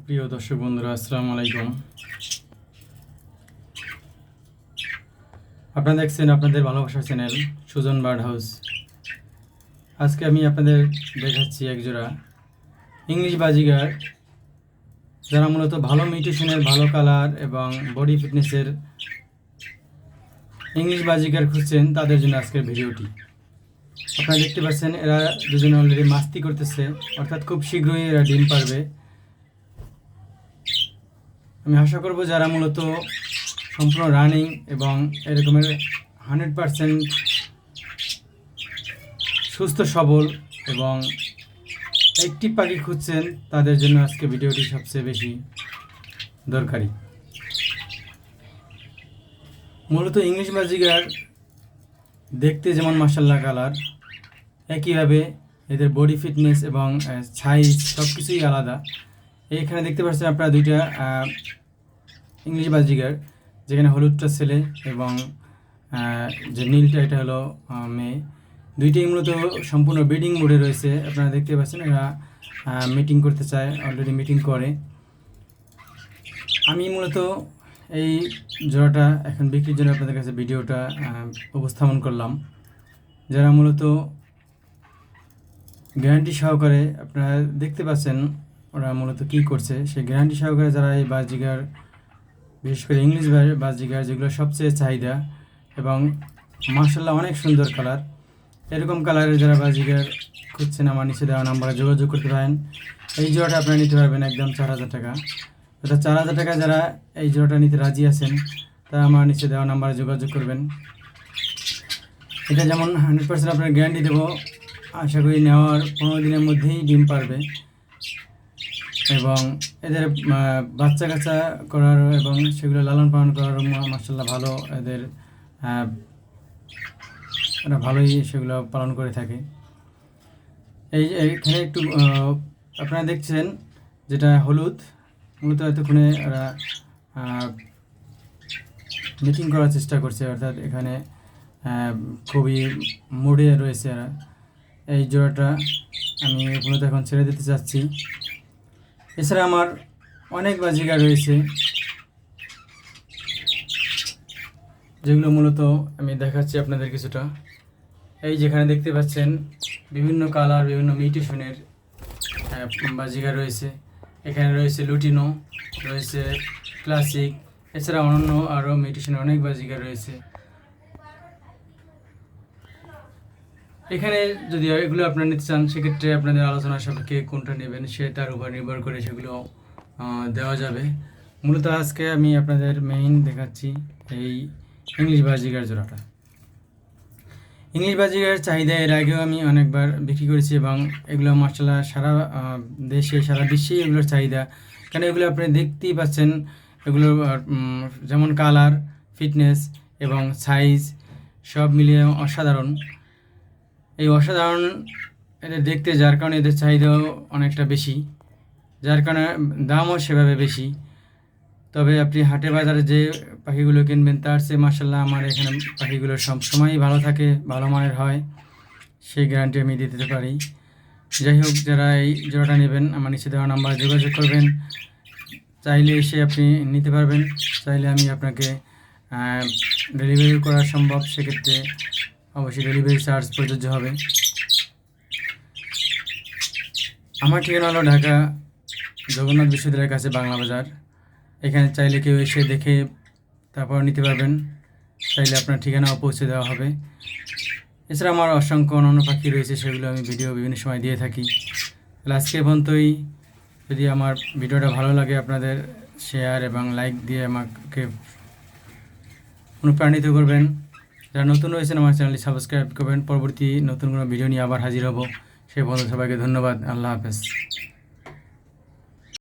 সুপ্রিয় দর্শক বন্ধুরা, আসসালামু আলাইকুম। আপনারা দেখছেন আপনাদের ভালোবাসার চ্যানেল সুজন বার্ড হাউস। আজকে আমি আপনাদের দেখাচ্ছি একজোড়া ইংলিশ বাজিগার, যারা মূলত ভালো মিউটেশনের, ভালো কালার এবং বডি ফিটনেসের ইংলিশ বাজিগার খুঁজছেন, তাদের জন্য আজকের ভিডিওটি। আপনারা দেখতে পাচ্ছেন এরা দুজনে অলরেডি মাস্তি করতেছে, অর্থাৎ খুব শীঘ্রই এরা ডিম পারবে। আমি আশা করব যারা মূলত সম্পূর্ণ রানিং এবং এরকমের 100% সুস্থ সবল এবং একটি পাখি খুঁজছেন, তাদের জন্য আজকে ভিডিওটি সবচেয়ে বেশি দরকারি। মূলত ইংলিশ বাজিগার দেখতে যেমন মাশাআল্লাহ কালার, একইভাবে এদের বডি ফিটনেস এবং সাইজ সব কিছুই আলাদা। এইখানে দেখতে পাচ্ছেন আপনারা দুইটা ইংলিশ বাজিগার, যেখানে হলুদটা ছেলে এবং যে নীলটা এটা হলো মেয়ে। দুইটাই মূলত সম্পূর্ণ ব্রিডিং মোডে রয়েছে। আপনারা দেখতে পাচ্ছেন এরা মিটিং করতে চায়, অলরেডি মিটিং করে। আমি মূলত এই জোড়াটা এখন বিক্রির জন্য আপনাদের কাছে ভিডিওটা উপস্থাপন করলাম। যারা মূলত গ্যারান্টি সহকারে, আপনারা দেখতে পাচ্ছেন ওরা মূলত কী করছে, সেই গ্যারান্টি সহকারে যারা এই বাজিগার, বিশেষ করে ইংলিশ বাজিগার যেগুলো সবচেয়ে চাহিদা এবং মাশাআল্লাহ অনেক সুন্দর কালার, এরকম কালারের যারা বাজিগার খুঁজছেন, আমার নিচে দেওয়া নাম্বারে যোগাযোগ করতে পারেন। এই জোড়াটা আপনারা নিতে পারবেন একদম 4,000 টাকা। অর্থাৎ 4,000 টাকা যারা এই জোড়াটা নিতে রাজি আছেন, তারা আমার নিচে দেওয়া নাম্বারে যোগাযোগ করবেন। এটা যেমন 100% আপনার গ্যারান্টি দেবো, আশা করি নেওয়ার 15 দিনের মধ্যেই ডিম পারবে এবং এদের বাচ্চা কাচ্চা করার এবং সেগুলো লালন পালন করার মাশাআল্লাহ ভালো, এদের এরা ভালোই সেগুলো পালন করে থাকে। এইখানে একটু আপনারা দেখছেন যেটা হলুদ, মূলত এতক্ষণে এরা মিটিং করার চেষ্টা করছে, অর্থাৎ এখানে খুবই মোড়ে রয়েছে এরা। এই জোড়াটা আমি মূলত এখন ছেড়ে দিতে চাচ্ছি। এছাড়া আমার অনেক বাজিগার রয়েছে, যেগুলো মূলত আমি দেখাচ্ছি আপনাদের কিছুটা। এই যেখানে দেখতে পাচ্ছেন বিভিন্ন কালার, বিভিন্ন মিউটেশনের বাজিগার রয়েছে। এখানে রয়েছে লুটিনো, রয়েছে ক্লাসিক, এছাড়া অন্যান্য আরও মিউটেশনের অনেক বাজিগার রয়েছে। এখানে যদি এগুলো আপনারা নিতে চান, সেক্ষেত্রে আপনাদের আলোচনা সাপেক্ষে কোনটা নেবেন সে তার উপর নির্ভর করে সেগুলো দেওয়া যাবে। মূলত আজকে আমি আপনাদের মেইন দেখাচ্ছি এই ইংলিশ বাজিগার জোড়াটা। ইংলিশ বাজিগার চাহিদা এর আগেও আমি অনেকবার বিক্রি করেছি এবং এগুলো মাশাআল্লাহ সারা দেশে, সারা বিশ্বেই এগুলোর চাহিদা। কেন এগুলো আপনি দেখতেই পাচ্ছেন, এগুলো যেমন কালার, ফিটনেস এবং সাইজ সব মিলিয়ে অসাধারণ। এই অসাধারণ এদের দেখতে, যার কারণে এদের চাহিদাও অনেকটা বেশি, যার কারণে দামও সেভাবে বেশি। তবে আপনি হাটে বাজারে যে পাখিগুলো কিনবেন, তার চেয়ে মাশাআল্লাহ আমার এখানে পাখিগুলো সবসময়ই ভালো থাকে, ভালো মানের হয়, সেই গ্যারান্টি আমি দিতে পারি। যাই হোক, যারা এই জোড়াটা নেবেন, আমার নিচে দেওয়া নাম্বারে যোগাযোগ করবেন। চাইলে এসে আপনি নিতে পারবেন, চাইলে আমি আপনাকে ডেলিভারি করা সম্ভব, সেক্ষেত্রে অবশ্যই ডেলিভারি চার্জ প্রযোজ্য হবে। আমার ঠিকানা হলো ঢাকা জগন্নাথ বিশ্ববিদ্যালয়ের কাছে বাংলা বাজার। এখানে চাইলে কেউ এসে দেখে তারপর নিতে পারবেন, চাইলে আপনার ঠিকানাও পৌঁছে দেওয়া হবে। এছাড়া আমার অসংখ্য অন্যান্য পাখি রয়েছে, সেগুলো আমি ভিডিও বিভিন্ন সময় দিয়ে থাকি। তাহলে আজকে পর্যন্তই। যদি আমার ভিডিওটা ভালো লাগে, আপনাদের শেয়ার এবং লাইক দিয়ে আমাকে অনুপ্রাণিত করবেন। যারা নতুন রয়েছেন, আমার চ্যানেলটি সাবস্ক্রাইব করবেন। পরবর্তী নতুন কোনো ভিডিও নিয়ে আবার হাজির হব। সে পর্যন্ত সবাইকে ধন্যবাদ। আল্লাহ হাফেজ।